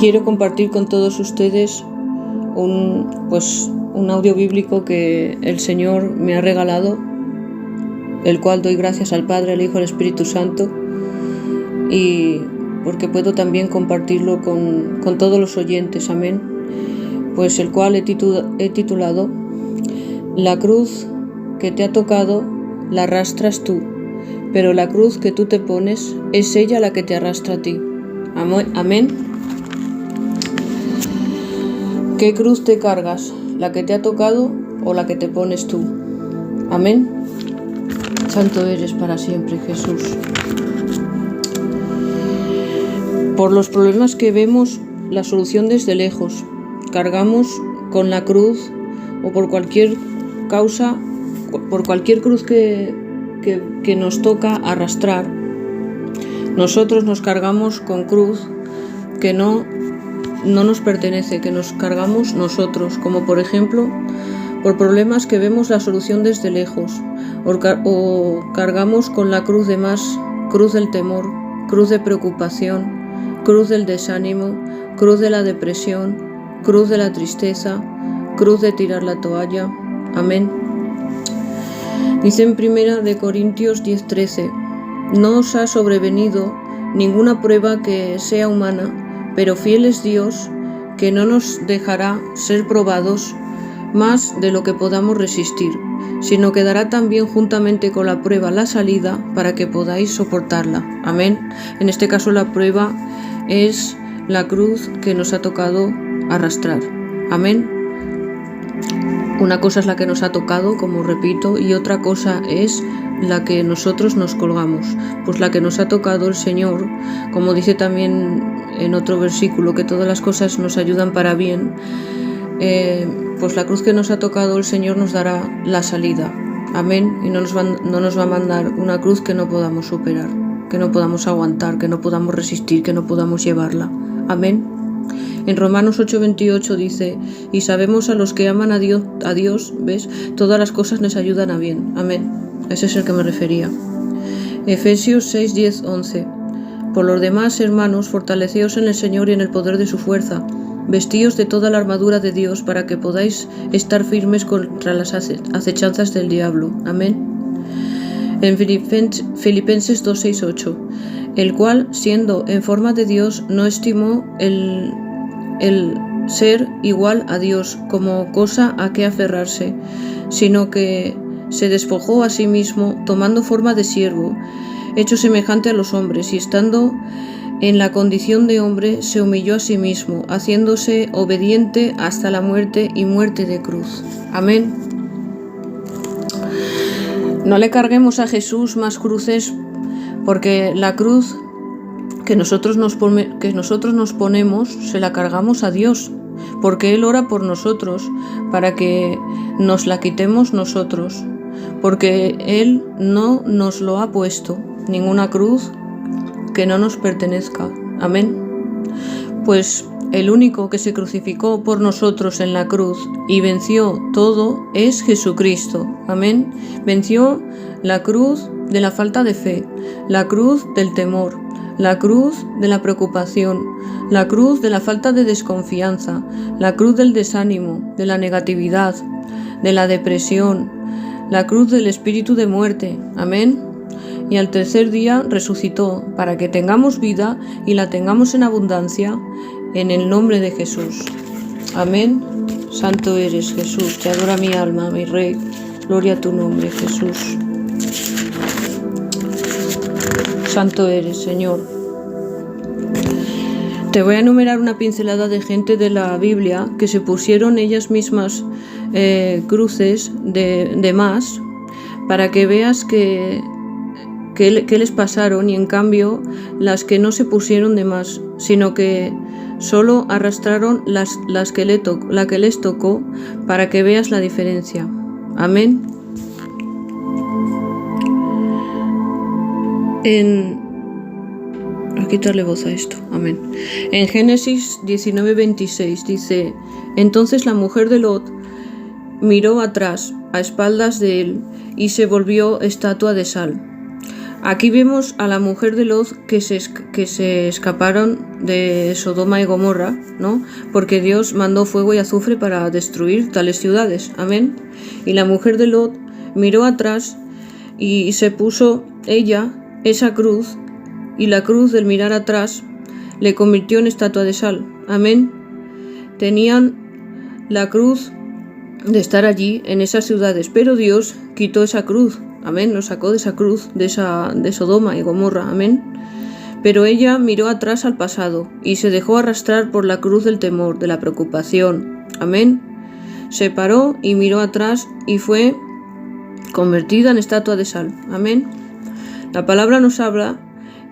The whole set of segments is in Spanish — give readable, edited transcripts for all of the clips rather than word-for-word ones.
Quiero compartir con todos ustedes un audio bíblico que el Señor me ha regalado, el cual doy gracias al Padre, al Hijo y al Espíritu Santo, y porque puedo también compartirlo con todos los oyentes, amén. Pues el cual he titulado La cruz que te ha tocado la arrastras tú, pero la cruz que tú te pones es ella la que te arrastra a ti. Amén. ¿Qué cruz te cargas? ¿La que te ha tocado o la que te pones tú? Amén. Santo eres para siempre, Jesús. Por los problemas que vemos, la solución desde lejos. Cargamos con la cruz o por cualquier causa, por cualquier cruz que nos toca arrastrar. Nosotros nos cargamos con cruz que no nos pertenece, que nos cargamos nosotros, como por ejemplo, por problemas que vemos la solución desde lejos, o cargamos con la cruz de más, cruz del temor, cruz de preocupación, cruz del desánimo, cruz de la depresión, cruz de la tristeza, cruz de tirar la toalla. Amén. Dice en 1 Corintios 10:13, no os ha sobrevenido ninguna prueba que sea humana, pero fiel es Dios, que no nos dejará ser probados más de lo que podamos resistir, sino que dará también juntamente con la prueba la salida para que podáis soportarla. Amén. En este caso la prueba es la cruz que nos ha tocado arrastrar. Amén. Una cosa es la que nos ha tocado, como repito, y otra cosa es la que nosotros nos colgamos. Pues la que nos ha tocado el Señor, como dice también en otro versículo, que todas las cosas nos ayudan para bien, pues la cruz que nos ha tocado el Señor nos dará la salida. Amén. Y no nos va a mandar una cruz que no podamos superar, que no podamos aguantar, que no podamos resistir, que no podamos llevarla. Amén. En Romanos 8:28 dice, y sabemos a los que aman a Dios, ¿ves? Todas las cosas les ayudan a bien. Amén. Ese es el que me refería. Efesios 6:10-11. Por los demás, hermanos, fortaleceos en el Señor y en el poder de su fuerza. Vestíos de toda la armadura de Dios para que podáis estar firmes contra las acechanzas del diablo. Amén. En Filipenses 2:6-8, el cual, siendo en forma de Dios, no estimó el ser igual a Dios como cosa a que aferrarse, sino que se despojó a sí mismo, tomando forma de siervo, hecho semejante a los hombres, y estando en la condición de hombre, se humilló a sí mismo, haciéndose obediente hasta la muerte y muerte de cruz. Amén. No le carguemos a Jesús más cruces, porque la cruz que nosotros nos ponemos se la cargamos a Dios, porque Él ora por nosotros para que nos la quitemos nosotros, porque Él no nos lo ha puesto, ninguna cruz que no nos pertenezca. Amén. Pues el único que se crucificó por nosotros en la cruz y venció todo es Jesucristo. Amén. Venció la cruz de la falta de fe, la cruz del temor, la cruz de la preocupación, la cruz de la falta de desconfianza, la cruz del desánimo, de la negatividad, de la depresión, la cruz del espíritu de muerte. Amén. Y al tercer día resucitó para que tengamos vida y la tengamos en abundancia, en el nombre de Jesús. Amén. Santo eres, Jesús. Te adora mi alma, mi Rey. Gloria a tu nombre, Jesús. Santo eres, Señor. Te voy a enumerar una pincelada de gente de la Biblia que se pusieron ellas mismas cruces de más, para que veas que les pasaron, y en cambio las que no se pusieron de más, sino que solo arrastraron la que les tocó, para que veas la diferencia. Amén. Voy a quitarle voz a esto. Amén. En Génesis 19:26 dice, entonces la mujer de Lot miró atrás, a espaldas de él, y se volvió estatua de sal. Aquí vemos a la mujer de Lot que se escaparon de Sodoma y Gomorra, ¿no? Porque Dios mandó fuego y azufre para destruir tales ciudades. Amén. Y la mujer de Lot miró atrás y se puso ella esa cruz, y la cruz del mirar atrás le convirtió en estatua de sal. Amén. Tenían la cruz de estar allí en esas ciudades, pero Dios quitó esa cruz. Amén, nos sacó de esa cruz, de Sodoma y Gomorra, amén. Pero ella miró atrás al pasado y se dejó arrastrar por la cruz del temor, de la preocupación, amén. Se paró y miró atrás y fue convertida en estatua de sal, amén. La palabra nos habla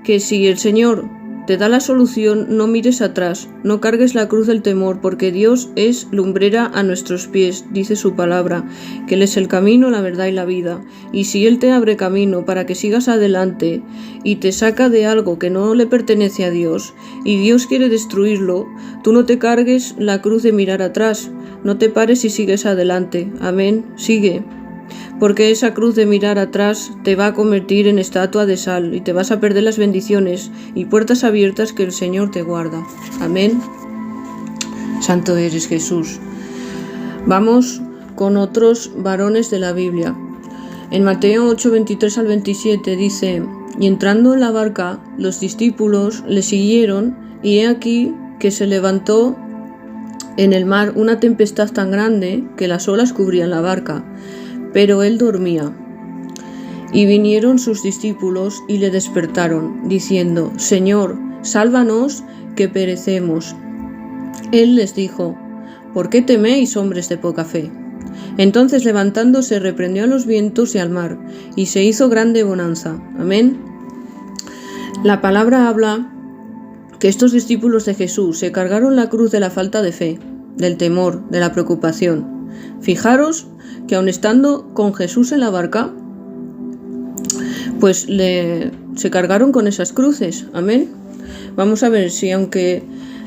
que si el Señor te da la solución, no mires atrás, no cargues la cruz del temor, porque Dios es lumbrera a nuestros pies, dice su palabra, que Él es el camino, la verdad y la vida. Y si Él te abre camino para que sigas adelante y te saca de algo que no le pertenece a Dios, y Dios quiere destruirlo, tú no te cargues la cruz de mirar atrás, no te pares y sigues adelante. Amén, sigue. Porque esa cruz de mirar atrás te va a convertir en estatua de sal y te vas a perder las bendiciones y puertas abiertas que el Señor te guarda. Amén. Santo eres, Jesús. Vamos con otros varones de la Biblia. En Mateo 8, 23 al 27 dice: y entrando en la barca, los discípulos le siguieron, y he aquí que se levantó en el mar una tempestad tan grande que las olas cubrían la barca. Pero él dormía. Y vinieron sus discípulos y le despertaron, diciendo: Señor, sálvanos, que perecemos. Él les dijo: ¿por qué teméis, hombres de poca fe? Entonces, levantándose, reprendió a los vientos y al mar, y se hizo grande bonanza. Amén. La palabra habla que estos discípulos de Jesús se cargaron la cruz de la falta de fe, del temor, de la preocupación. Fijaros que aun estando con Jesús en la barca, pues se cargaron con esas cruces. Amén. Vamos a ver si, aunque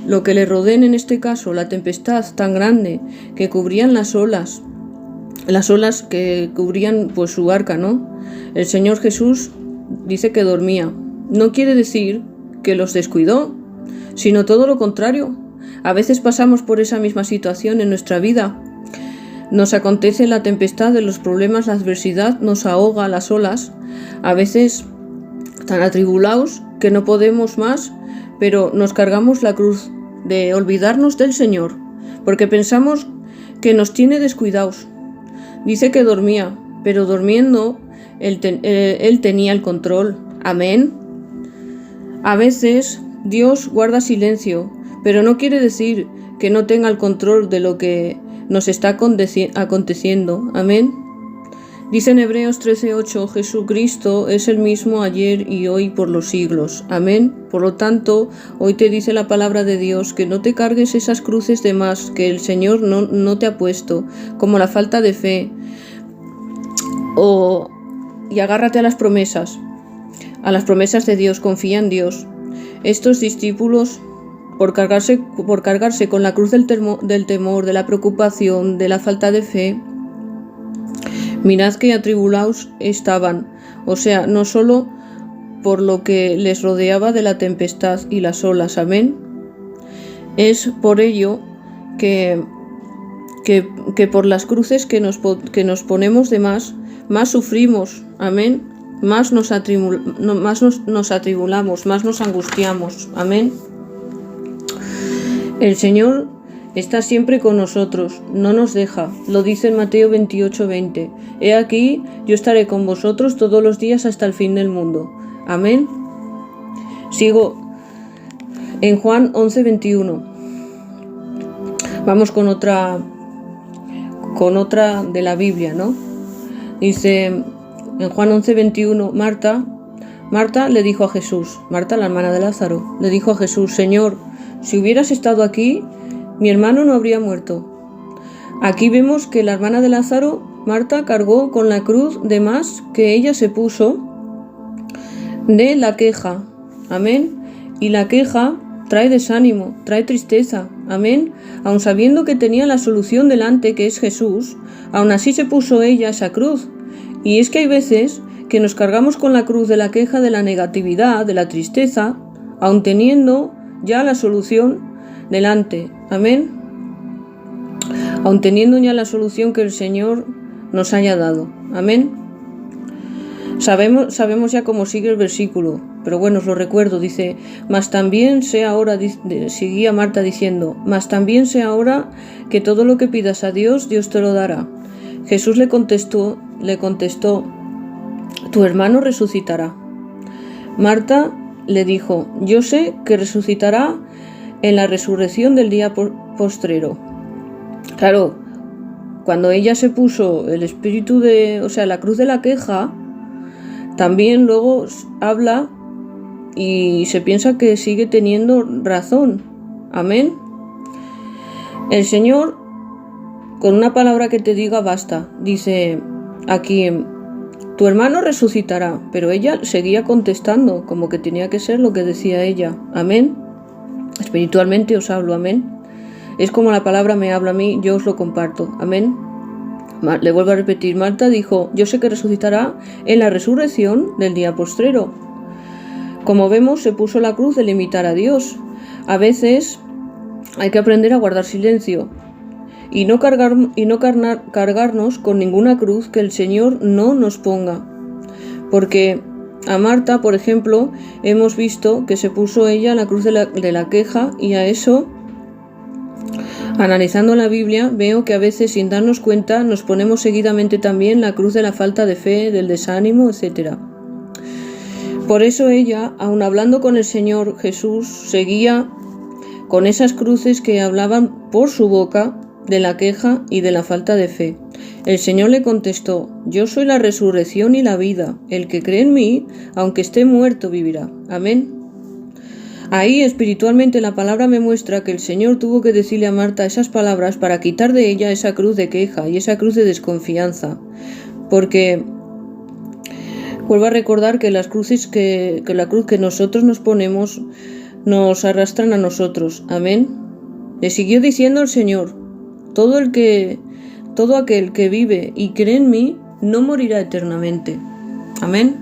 lo que le rodeen en este caso, la tempestad tan grande que cubrían las olas que cubrían pues su barca, ¿no? El Señor Jesús dice que dormía. No quiere decir que los descuidó, sino todo lo contrario. A veces pasamos por esa misma situación en nuestra vida. Nos acontece la tempestad de los problemas, la adversidad nos ahoga las olas, a veces tan atribulados que no podemos más, pero nos cargamos la cruz de olvidarnos del Señor, porque pensamos que nos tiene descuidados. Dice que dormía, pero durmiendo él tenía el control. Amén. A veces Dios guarda silencio, pero no quiere decir que no tenga el control de lo que nos está aconteciendo. Amén. Dice en Hebreos 13:8: Jesucristo es el mismo ayer y hoy por los siglos. Amén. Por lo tanto, hoy te dice la palabra de Dios que no te cargues esas cruces de más que el Señor no te ha puesto, como la falta de fe, y agárrate a las promesas de Dios, confía en Dios. Estos discípulos, por cargarse con la cruz del temor, de la preocupación, de la falta de fe, mirad que atribulados estaban, o sea, no solo por lo que les rodeaba de la tempestad y las olas, amén. Es por ello que por las cruces que nos ponemos de más sufrimos, amén, más nos atribulamos, más nos angustiamos, amén. El Señor está siempre con nosotros, no nos deja, lo dice en Mateo 28:20. He aquí, yo estaré con vosotros todos los días hasta el fin del mundo. Amén. Sigo en Juan 11:21. Vamos con otra de la Biblia, ¿no? Dice en Juan 11:21, Marta le dijo a Jesús, Marta, la hermana de Lázaro, le dijo a Jesús: Señor, si hubieras estado aquí, mi hermano no habría muerto. Aquí vemos que la hermana de Lázaro, Marta, cargó con la cruz de más que ella se puso de la queja. Amén. Y la queja trae desánimo, trae tristeza. Amén. Aun sabiendo que tenía la solución delante, que es Jesús, aún así se puso ella esa cruz. Y es que hay veces que nos cargamos con la cruz de la queja, de la negatividad, de la tristeza, aun teniendo ya la solución delante. Amén. Aun teniendo ya la solución que el Señor nos haya dado. Amén. Sabemos ya cómo sigue el versículo, pero bueno, os lo recuerdo, dice, mas también sé ahora, seguía Marta diciendo, mas también sé ahora que todo lo que pidas a Dios, Dios te lo dará. Jesús le contestó, tu hermano resucitará. Marta le dijo, yo sé que resucitará en la resurrección del día postrero. Claro, cuando ella se puso el espíritu la cruz de la queja, también luego habla y se piensa que sigue teniendo razón. Amén. El Señor, con una palabra que te diga, basta. Dice aquí, tu hermano resucitará, pero ella seguía contestando, como que tenía que ser lo que decía ella. Amén. Espiritualmente os hablo, amén. Es como la palabra me habla a mí, yo os lo comparto. Amén. Le vuelvo a repetir, Marta dijo, yo sé que resucitará en la resurrección del día postrero. Como vemos, se puso la cruz de limitar a Dios. A veces hay que aprender a guardar silencio y no cargarnos con ninguna cruz que el Señor no nos ponga. Porque a Marta, por ejemplo, hemos visto que se puso ella la cruz de la queja, y a eso, analizando la Biblia, veo que a veces sin darnos cuenta nos ponemos seguidamente también la cruz de la falta de fe, del desánimo, etc. Por eso ella, aun hablando con el Señor Jesús, seguía con esas cruces que hablaban por su boca de la queja y de la falta de fe. El Señor le contestó, yo soy la resurrección y la vida. El que cree en mí, aunque esté muerto, vivirá. Amén. Ahí espiritualmente la palabra me muestra que el Señor tuvo que decirle a Marta esas palabras para quitar de ella esa cruz de queja y esa cruz de desconfianza. Porque vuelvo a recordar que las cruces que la cruz que nosotros nos ponemos nos arrastran a nosotros. Amén. Le siguió diciendo el Señor, todo aquel que vive y cree en mí no morirá eternamente. Amén.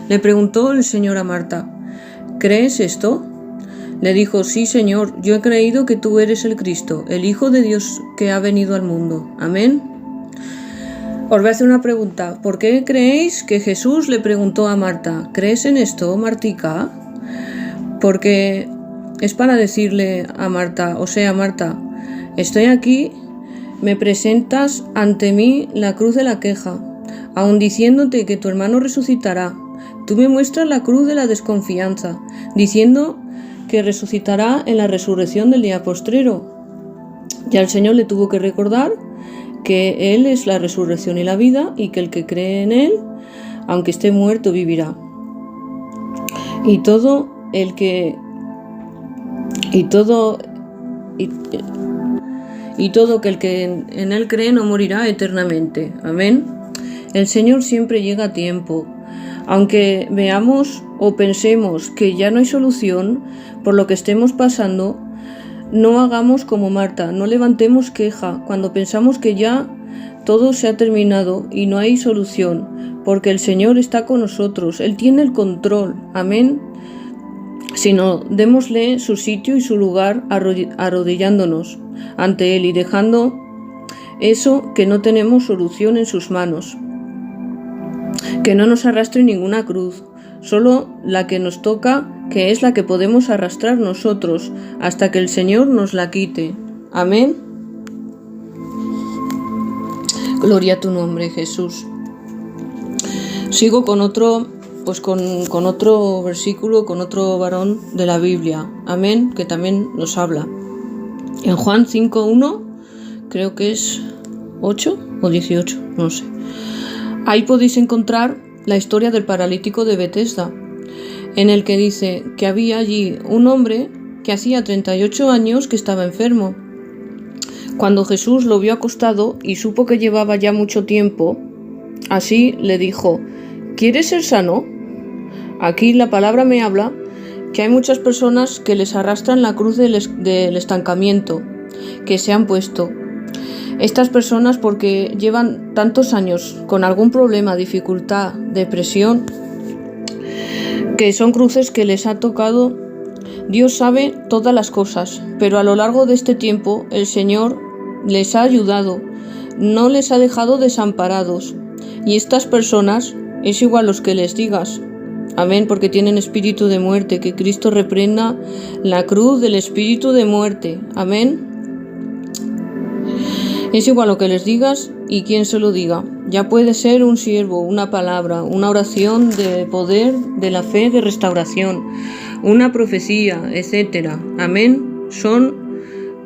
Le preguntó el Señor a Marta, ¿crees esto? Le dijo, sí, Señor, yo he creído que tú eres el Cristo, el Hijo de Dios que ha venido al mundo. Amén. Os voy a hacer una pregunta. ¿Por qué creéis que Jesús le preguntó a Marta, ¿crees en esto, Martica? Porque es para decirle a Marta, Marta, estoy aquí, me presentas ante mí la cruz de la queja, aun diciéndote que tu hermano resucitará. Tú me muestras la cruz de la desconfianza, diciendo que resucitará en la resurrección del día postrero. Ya el Señor le tuvo que recordar que Él es la resurrección y la vida, y que el que cree en Él, aunque esté muerto, vivirá. Y todo que el que en Él cree no morirá eternamente. Amén. El Señor siempre llega a tiempo. Aunque veamos o pensemos que ya no hay solución por lo que estemos pasando, no hagamos como Marta, no levantemos queja cuando pensamos que ya todo se ha terminado y no hay solución, porque el Señor está con nosotros, Él tiene el control. Amén. Sino démosle su sitio y su lugar arrodillándonos ante Él y dejando eso que no tenemos solución en sus manos. Que no nos arrastre ninguna cruz, solo la que nos toca, que es la que podemos arrastrar nosotros, hasta que el Señor nos la quite. Amén. Gloria a tu nombre, Jesús. Sigo con otro versículo, con otro varón de la Biblia. Amén, que también nos habla. En Juan 5:1, creo que es 8 o 18, no sé. Ahí podéis encontrar la historia del paralítico de Betesda, en el que dice que había allí un hombre que hacía 38 años que estaba enfermo. Cuando Jesús lo vio acostado y supo que llevaba ya mucho tiempo, así le dijo, ¿quieres ser sano? Aquí la palabra me habla que hay muchas personas que les arrastran la cruz del estancamiento, que se han puesto. Estas personas, porque llevan tantos años con algún problema, dificultad, depresión, que son cruces que les ha tocado, Dios sabe todas las cosas, pero a lo largo de este tiempo el Señor les ha ayudado, no les ha dejado desamparados. Y estas personas es igual los que les digas, amén, porque tienen espíritu de muerte, que Cristo reprenda la cruz del espíritu de muerte, amén. Es igual lo que les digas y quien se lo diga. Ya puede ser un siervo, una palabra, una oración de poder, de la fe, de restauración, una profecía, etcétera. Amén. Son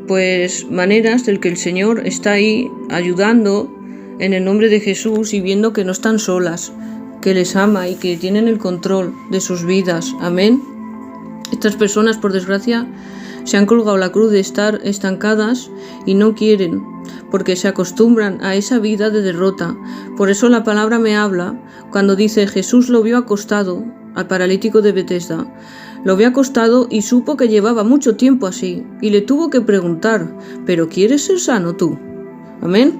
pues maneras del que el Señor está ahí ayudando en el nombre de Jesús y viendo que no están solas, que les ama y que tienen el control de sus vidas. Amén. Estas personas, por desgracia, se han colgado la cruz de estar estancadas y no quieren, porque se acostumbran a esa vida de derrota. Por eso la palabra me habla cuando dice: Jesús lo vio acostado, al paralítico de Betesda. Lo vio acostado y supo que llevaba mucho tiempo así, y le tuvo que preguntar: ¿pero quieres ser sano tú? Amén.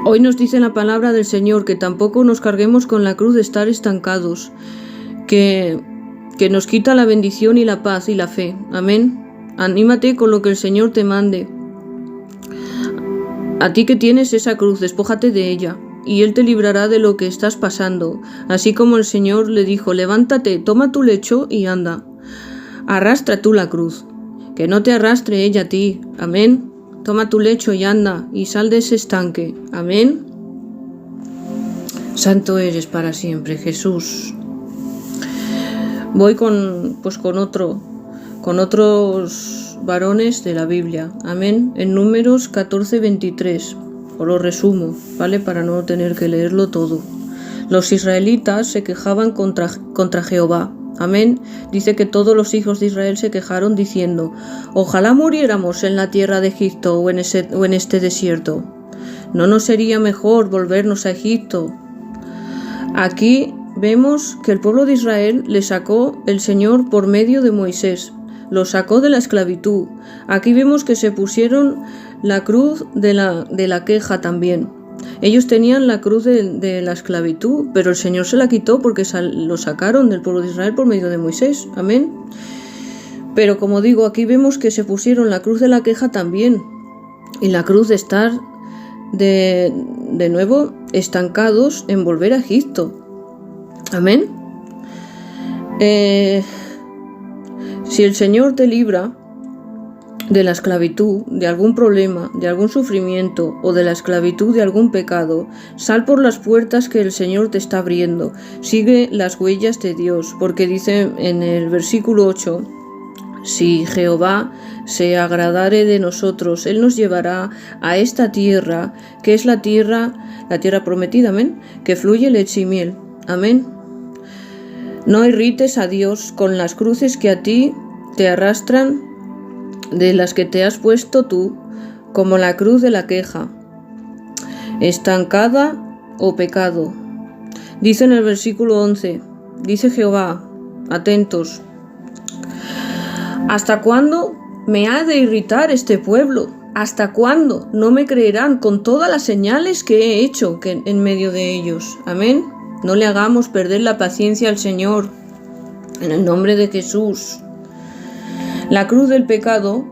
Hoy nos dice la palabra del Señor que tampoco nos carguemos con la cruz de estar estancados, que nos quita la bendición y la paz y la fe. Amén. Anímate con lo que el Señor te mande. A ti que tienes esa cruz, despójate de ella, y Él te librará de lo que estás pasando. Así como el Señor le dijo: levántate, toma tu lecho y anda. Arrastra tú la cruz, que no te arrastre ella a ti. Amén. Toma tu lecho y anda, y sal de ese estanque. Amén. Santo eres para siempre, Jesús. Voy con otros varones de la Biblia. Amén. En Números 14:23. Os lo resumo, ¿vale? Para no tener que leerlo todo. Los israelitas se quejaban contra Jehová. Amén. Dice que todos los hijos de Israel se quejaron diciendo: ojalá muriéramos en la tierra de Egipto o en este desierto. ¿No nos sería mejor volvernos a Egipto? Aquí vemos que el pueblo de Israel le sacó el Señor por medio de Moisés. Lo sacó de la esclavitud. Aquí vemos que se pusieron la cruz de la queja también. Ellos tenían la cruz de la esclavitud, pero el Señor se la quitó porque lo sacaron del pueblo de Israel por medio de Moisés. Amén. Pero como digo, aquí vemos que se pusieron la cruz de la queja también, y la cruz de estar de nuevo estancados en volver a Egipto. Amén. Si el Señor te libra de la esclavitud, de algún problema, de algún sufrimiento o de la esclavitud de algún pecado, sal por las puertas que el Señor te está abriendo. Sigue las huellas de Dios, porque dice en el versículo 8: si Jehová se agradare de nosotros, Él nos llevará a esta tierra, que es la tierra prometida, amén, que fluye leche y miel. Amén. No irrites a Dios con las cruces que a ti te arrastran, de las que te has puesto tú, como la cruz de la queja, estancada o pecado. Dice en el versículo 11, dice Jehová, atentos: ¿hasta cuándo me ha de irritar este pueblo? ¿Hasta cuándo no me creerán con todas las señales que he hecho en medio de ellos? Amén. No le hagamos perder la paciencia al Señor, en el nombre de Jesús. La cruz del pecado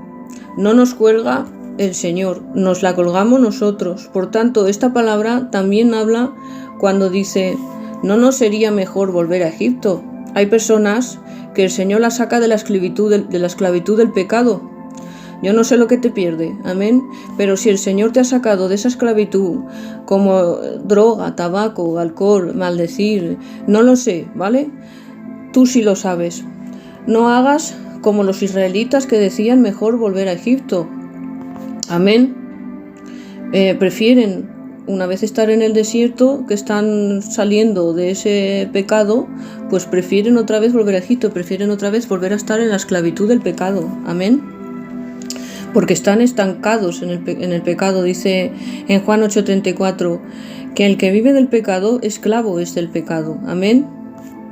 no nos cuelga el Señor, nos la colgamos nosotros. Por tanto, esta palabra también habla cuando dice: ¿no nos sería mejor volver a Egipto? Hay personas que el Señor las saca de la esclavitud del pecado. Yo no sé lo que te pierde, amén, pero si el Señor te ha sacado de esa esclavitud, como droga, tabaco, alcohol, maldecir, no lo sé, ¿vale? Tú sí lo sabes. No hagas como los israelitas que decían mejor volver a Egipto. Amén. Prefieren, una vez estar en el desierto, que están saliendo de ese pecado, pues prefieren otra vez volver a Egipto, prefieren otra vez volver a estar en la esclavitud del pecado. Amén. Porque están estancados en el pecado. Dice en Juan 8:34 que el que vive del pecado, esclavo es del pecado. Amén.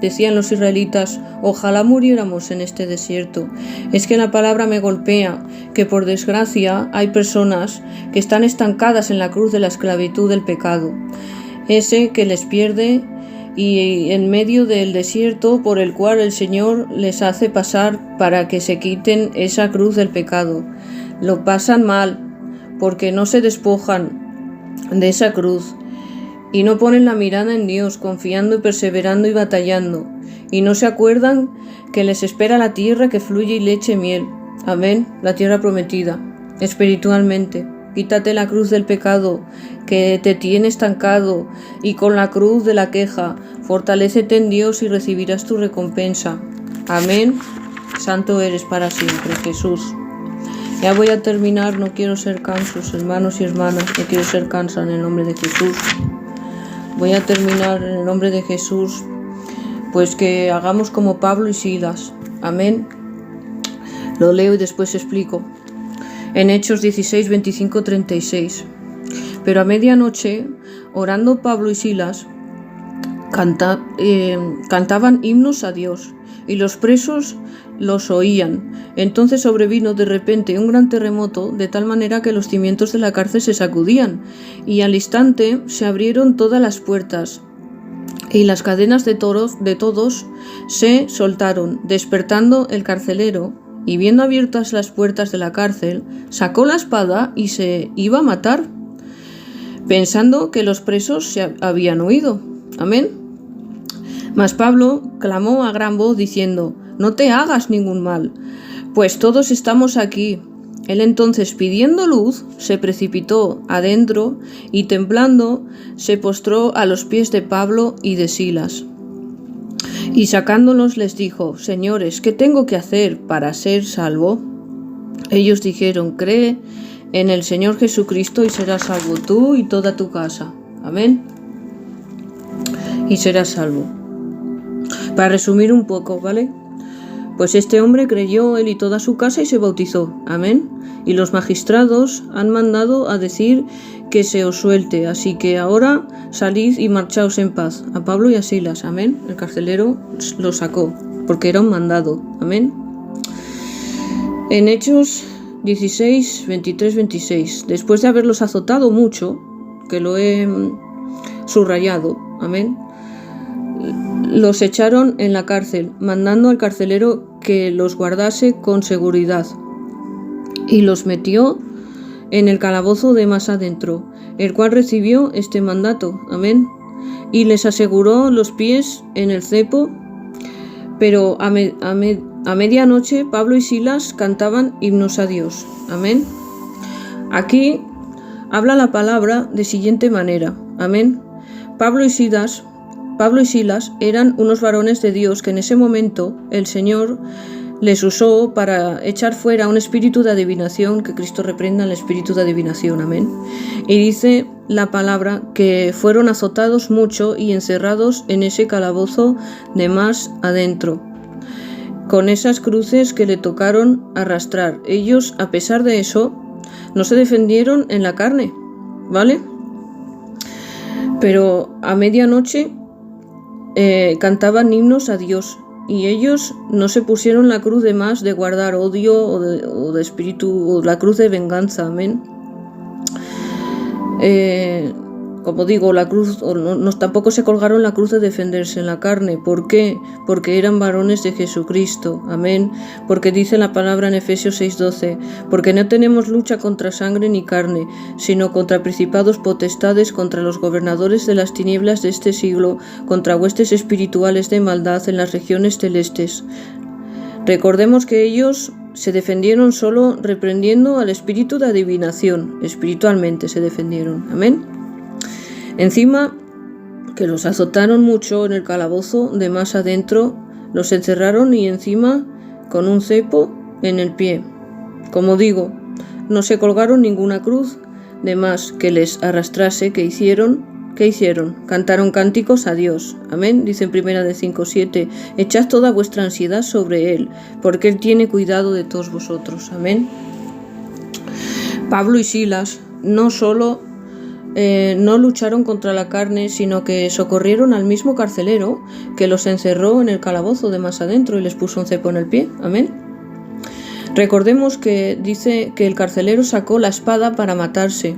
Decían los israelitas: ojalá muriéramos en este desierto. Es que la palabra me golpea, que por desgracia hay personas que están estancadas en la cruz de la esclavitud del pecado, ese que les pierde y en medio del desierto por el cual el Señor les hace pasar para que se quiten esa cruz del pecado. Lo pasan mal porque no se despojan de esa cruz y no ponen la mirada en Dios, confiando y perseverando y batallando, y no se acuerdan que les espera la tierra que fluye leche y miel. Amén, la tierra prometida, espiritualmente. Quítate la cruz del pecado que te tiene estancado y con la cruz de la queja, fortalécete en Dios y recibirás tu recompensa. Amén, santo eres para siempre, Jesús. Ya voy a terminar, no quiero ser cansos, hermanos y hermanas, no quiero ser cansa en el nombre de Jesús. Voy a terminar en el nombre de Jesús, pues que hagamos como Pablo y Silas. Amén. Lo leo y después explico. En Hechos 16, 25, 36. Pero a medianoche, orando Pablo y Silas, cantaban himnos a Dios, y los presos los oían. Entonces sobrevino de repente un gran terremoto, de tal manera que los cimientos de la cárcel se sacudían, y al instante se abrieron todas las puertas, y las cadenas de todos se soltaron. Despertando el carcelero, y viendo abiertas las puertas de la cárcel, sacó la espada y se iba a matar, pensando que los presos se habían huido. Amén. Mas Pablo clamó a gran voz diciendo: no te hagas ningún mal, pues todos estamos aquí. Él entonces, pidiendo luz, se precipitó adentro y temblando se postró a los pies de Pablo y de Silas. Y sacándolos les dijo: señores, ¿qué tengo que hacer para ser salvo? Ellos dijeron: cree en el Señor Jesucristo y serás salvo tú y toda tu casa. Amén. Y serás salvo. Para resumir un poco, ¿vale? Pues este hombre creyó, él y toda su casa, y se bautizó. Amén. Y los magistrados han mandado a decir que se os suelte, así que ahora salid y marchaos en paz. A Pablo y a Silas. Amén. El carcelero lo sacó, porque era un mandado. Amén. En Hechos 16, 23, 26. Después de haberlos azotado mucho, que lo he subrayado. Amén. Los echaron en la cárcel, mandando al carcelero que los guardase con seguridad, y los metió en el calabozo de más adentro, el cual recibió este mandato. Amén. Y les aseguró los pies en el cepo. Pero a medianoche Pablo y Silas cantaban himnos a Dios. Amén. Aquí habla la palabra de siguiente manera. Amén. Pablo y Silas eran unos varones de Dios que en ese momento el Señor les usó para echar fuera un espíritu de adivinación, que Cristo reprenda el espíritu de adivinación. Amén. Y dice la palabra que fueron azotados mucho y encerrados en ese calabozo de más adentro, con esas cruces que le tocaron arrastrar. Ellos, a pesar de eso, no se defendieron en la carne, ¿vale? Pero a medianoche cantaban himnos a Dios, y ellos no se pusieron la cruz de más de guardar odio o de espíritu, o la cruz de venganza. Amén. Como digo, la cruz, tampoco se colgaron la cruz de defenderse en la carne. ¿Por qué? Porque eran varones de Jesucristo. Amén. Porque dice la palabra en Efesios 6:12: porque no tenemos lucha contra sangre ni carne, sino contra principados, potestades, contra los gobernadores de las tinieblas de este siglo, contra huestes espirituales de maldad en las regiones celestes. Recordemos que ellos se defendieron solo reprendiendo al espíritu de adivinación. Espiritualmente se defendieron. Amén. Encima que los azotaron mucho en el calabozo de más adentro, los encerraron, y encima con un cepo en el pie. Como digo, no se colgaron ninguna cruz de más que les arrastrase. ¿Qué hicieron? Cantaron cánticos a Dios. Amén. Dice en 1 5:7: echad toda vuestra ansiedad sobre Él, porque Él tiene cuidado de todos vosotros. Amén. Pablo y Silas no solo no lucharon contra la carne, sino que socorrieron al mismo carcelero que los encerró en el calabozo de más adentro y les puso un cepo en el pie. Amén. Recordemos que dice que el carcelero sacó la espada para matarse,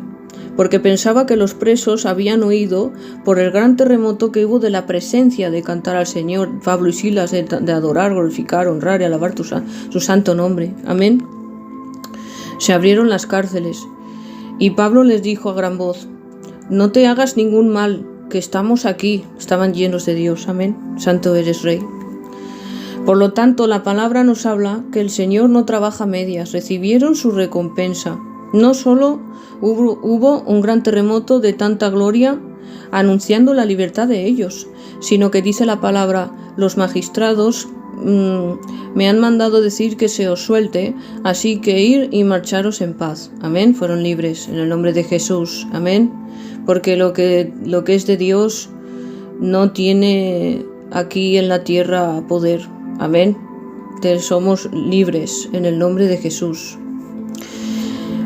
porque pensaba que los presos habían oído por el gran terremoto que hubo de la presencia de cantar al Señor, Pablo y Silas, de adorar, glorificar, honrar y alabar su santo nombre. Amén. Se abrieron las cárceles y Pablo les dijo a gran voz: no te hagas ningún mal, que estamos aquí. Estaban llenos de Dios. Amén. Santo eres, Rey. Por lo tanto, la palabra nos habla que el Señor no trabaja a medias. Recibieron su recompensa. No solo hubo un gran terremoto de tanta gloria anunciando la libertad de ellos, sino que dice la palabra: los magistrados me han mandado decir que se os suelte, así que ir y marcharos en paz. Amén. Fueron libres en el nombre de Jesús. Amén. Porque lo que es de Dios no tiene aquí en la tierra poder. Amén. Somos libres en el nombre de Jesús.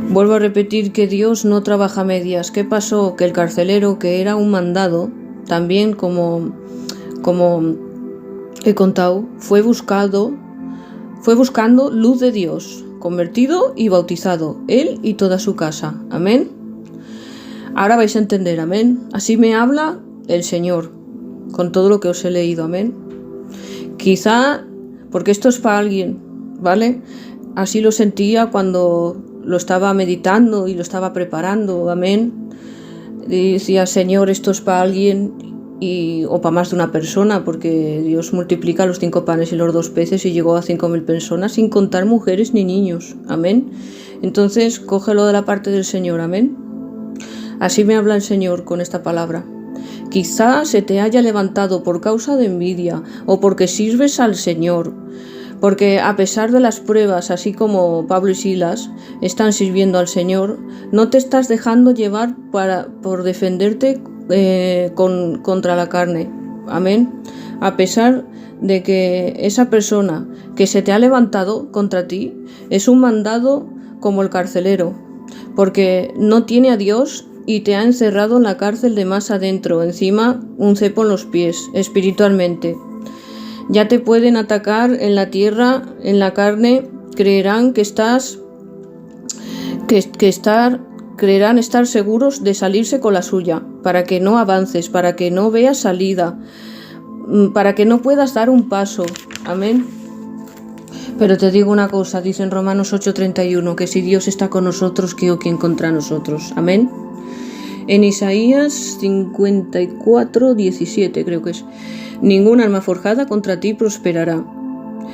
Vuelvo a repetir que Dios no trabaja a medias. ¿Qué pasó? Que el carcelero, que era un mandado, también como he contado, fue buscando luz de Dios, convertido y bautizado, él y toda su casa. Amén. Ahora vais a entender, amén. Así me habla el Señor, con todo lo que os he leído, amén. Quizá, porque esto es para alguien, ¿vale? Así lo sentía cuando lo estaba meditando y lo estaba preparando, amén. Y decía: Señor, esto es para alguien o para más de una persona, porque Dios multiplica los 5 panes y los 2 peces y llegó a 5.000 personas, sin contar mujeres ni niños, amén. Entonces, cógelo de la parte del Señor, amén. Así me habla el Señor con esta palabra. Quizá se te haya levantado por causa de envidia o porque sirves al Señor, porque a pesar de las pruebas, así como Pablo y Silas están sirviendo al Señor, no te estás dejando llevar por defenderte contra la carne. Amén. A pesar de que esa persona que se te ha levantado contra ti es un mandado como el carcelero, porque no tiene a Dios y te ha encerrado en la cárcel de más adentro, encima un cepo en los pies, espiritualmente. Ya te pueden atacar en la tierra, en la carne, creerán creerán estar seguros de salirse con la suya, para que no avances, para que no veas salida, para que no puedas dar un paso. Amén. Pero te digo una cosa, dice en Romanos 8:31, que si Dios está con nosotros, ¿quién contra nosotros? Amén. En Isaías 54:17 creo que es: ningún arma forjada contra ti prosperará,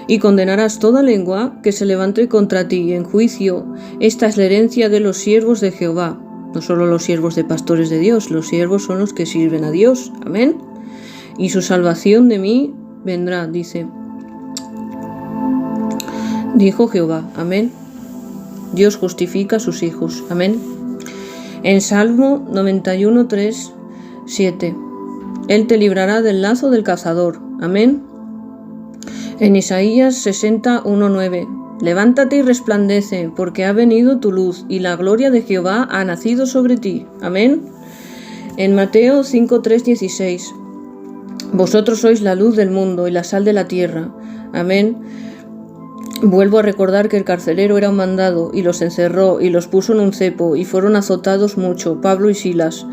y condenarás toda lengua que se levante contra ti en juicio. Esta es la herencia de los siervos de Jehová. No solo los siervos de pastores de Dios, los siervos son los que sirven a Dios. Amén. Y su salvación de mí vendrá, dijo Jehová. Amén. Dios justifica a sus hijos. Amén. En Salmo 91:3-7: Él te librará del lazo del cazador. Amén. En Isaías 60:1-9: levántate y resplandece, porque ha venido tu luz, y la gloria de Jehová ha nacido sobre ti. Amén. En Mateo 5:3-16: vosotros sois la luz del mundo y la sal de la tierra. Amén. Vuelvo a recordar que el carcelero era un mandado y los encerró y los puso en un cepo y fueron azotados mucho, Pablo y Silas.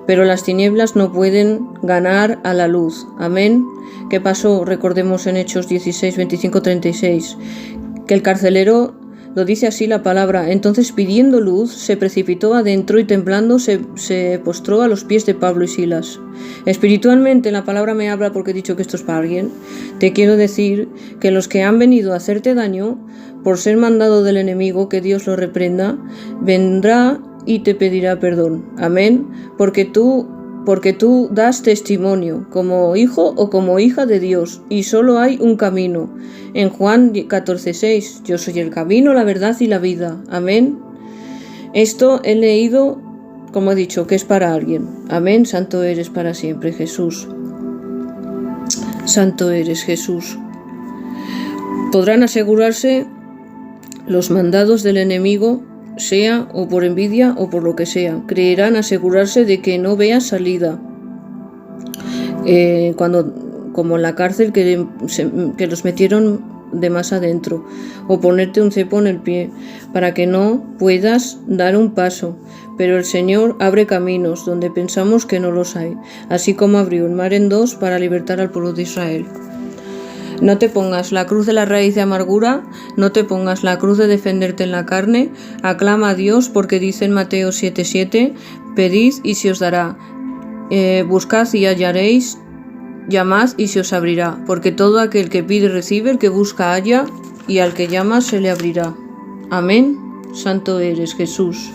Pero las tinieblas no pueden ganar a la luz. Amén. ¿Qué pasó? Recordemos en Hechos 16:25-36, que el carcelero, lo dice así la palabra: entonces pidiendo luz se precipitó adentro y temblando se postró a los pies de Pablo y Silas. Espiritualmente la palabra me habla, porque he dicho que esto es para alguien. Te quiero decir que los que han venido a hacerte daño por ser mandado del enemigo, que Dios lo reprenda, vendrá y te pedirá perdón. Amén. Porque tú das testimonio como hijo o como hija de Dios, y solo hay un camino. En Juan 14:6: yo soy el camino, la verdad y la vida. Amén. Esto he leído, como he dicho, que es para alguien. Amén. Santo eres para siempre, Jesús. Santo eres, Jesús. Podrán asegurarse los mandados del enemigo, sea o por envidia o por lo que sea. Creerán asegurarse de que no veas salida. Como en la cárcel, que los metieron de más adentro, o ponerte un cepo en el pie, para que no puedas dar un paso. Pero el Señor abre caminos donde pensamos que no los hay, así como abrió el mar en dos para libertar al pueblo de Israel. No te pongas la cruz de la raíz de amargura, no te pongas la cruz de defenderte en la carne, aclama a Dios porque dice en Mateo 7:7, pedid y se os dará, buscad y hallaréis, llamad y se os abrirá, porque todo aquel que pide recibe, el que busca halla, y al que llama se le abrirá. Amén. Santo eres, Jesús.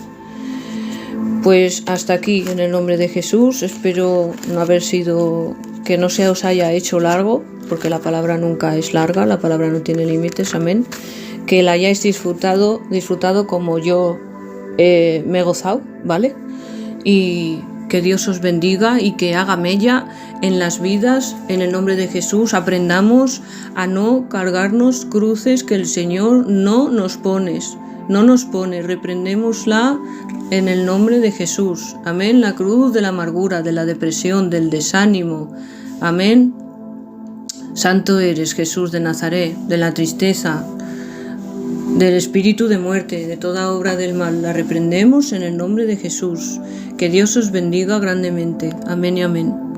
Pues hasta aquí, en el nombre de Jesús. Espero que no se os haya hecho largo, porque la palabra nunca es larga, la palabra no tiene límites, amén. Que la hayáis disfrutado como yo me he gozado, ¿vale? Y que Dios os bendiga y que haga mella en las vidas, en el nombre de Jesús. Aprendamos a no cargarnos cruces que el Señor no nos pone, reprendémosla en el nombre de Jesús. Amén. La cruz de la amargura, de la depresión, del desánimo. Amén. Santo eres, Jesús de Nazaret, de la tristeza, del espíritu de muerte, de toda obra del mal. La reprendemos en el nombre de Jesús. Que Dios os bendiga grandemente. Amén y amén.